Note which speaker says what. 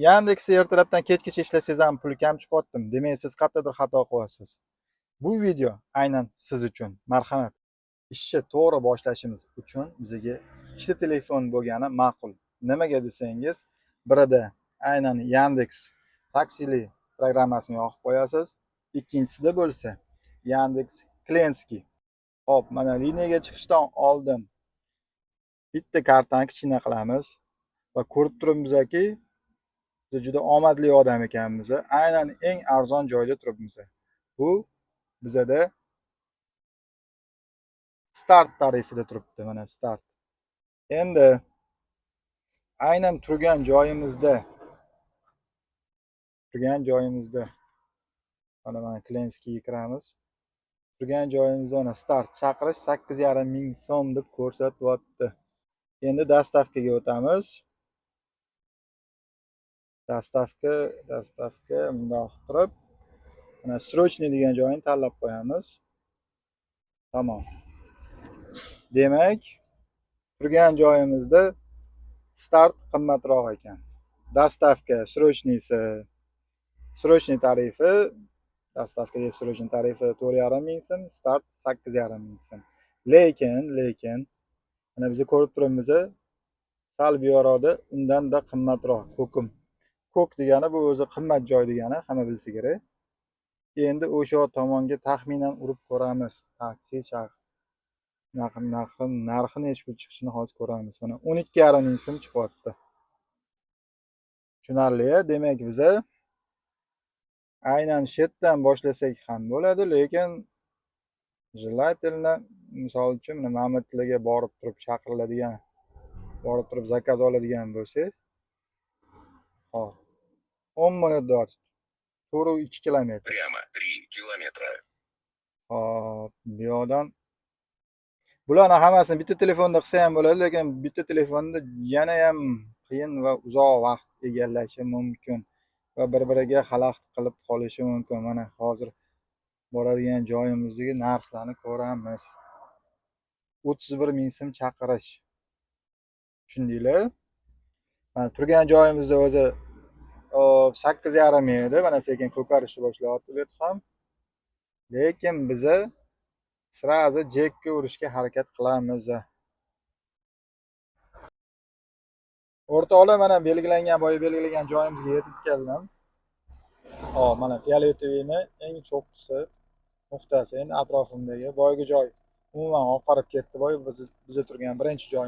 Speaker 1: Yandeksda ertalabdan kechgacha ishlasangiz ham pul kam chiqyaptimi? Demak, siz qayerdadir xato qilyapsiz. Bu video aynan siz uchun. Marhamat. Ishni to'g'ri boshlashimiz uchun bizga ikkita telefon bo'lgani ma'qul. Nimaga desangiz, birida aynan Yandeks Taksili programmasini yoqib qo'yasiz. Ikkinchisida bo'lsa Yandeks Klenskiy. Hop, mana liniyaga chiqishdan oldin bitta kartani kichkina qilamiz va ko'rib turibmizki, juda omadli odam ekanmiz. Aynan eng arzon joyda turibmiz. Bu bizada start tarifida turibdi. Mana start. Endi aynan turgan joyimizda mana Klenskiyga kiramiz. Turgan joyimizda mana start chaqirish 8,5 ming so'm deb ko'rsatyapti. Endi dastavkaga o'tamiz. Dastavka bundoq turib, mana srochniy degan joyini tanlab qo'yamiz. Tamom. Demak, turgan joyimizda start qimmatroq ekan. Dastavka srochniy tarifi, dastavkaga srochniy tarifi 4,5 ming so'm, start 8,5 ming so'm. Lekin mana biz ko'rib turibmiz, sal bu yoqda undan-da qimmatroq ko'k degani bu o'zi qimmat joy degani, hamma bilsa kerak. Endi o'sha tomonga taxminan urib ko'ramiz. Taksi narxi necha pul chiqishini hozir ko'ramiz. Mana 12,5 ming so'm chiqyapti. Tushunarli. Demak, biza aynan shetdan boshlasak ham bo'ladi, lekin желательно, misol uchun Mamatlarga borib turib chaqiriladigan, borib turib zakaz oladigan bo'lsak, hop, 10 minutda 4,2 kilometr.
Speaker 2: Прямо 3 километра.
Speaker 1: Hop, bu yoqdan bularni hammasini bitta telefonda qilsa ham bo'ladi, lekin bitta telefonda yana ham qiyin va uzoq vaqt egallashi mumkin va bir-biriga xalaqit qilib qolishi mumkin. Mana hozir boradigan joyimizdagi narxlarni ko'ramiz. 31 ming so'm chaqirish. Tushundinglar? Mana turgan joyimizda o'zi 8,5 ming edi. Mana sekin ko'karishni boshlayapti bu ham. Lekin biza srazi jekka urishga harakat qilamiz. O'rtoqlar, mana belgilagan joyimizga yetib keldim. Hop, mana Fioletovyni eng cho'qqisi nuqtasi. Endi atrofimdagi boyagi joy umuman oqarib ketdi. Biz turgan birinchi joy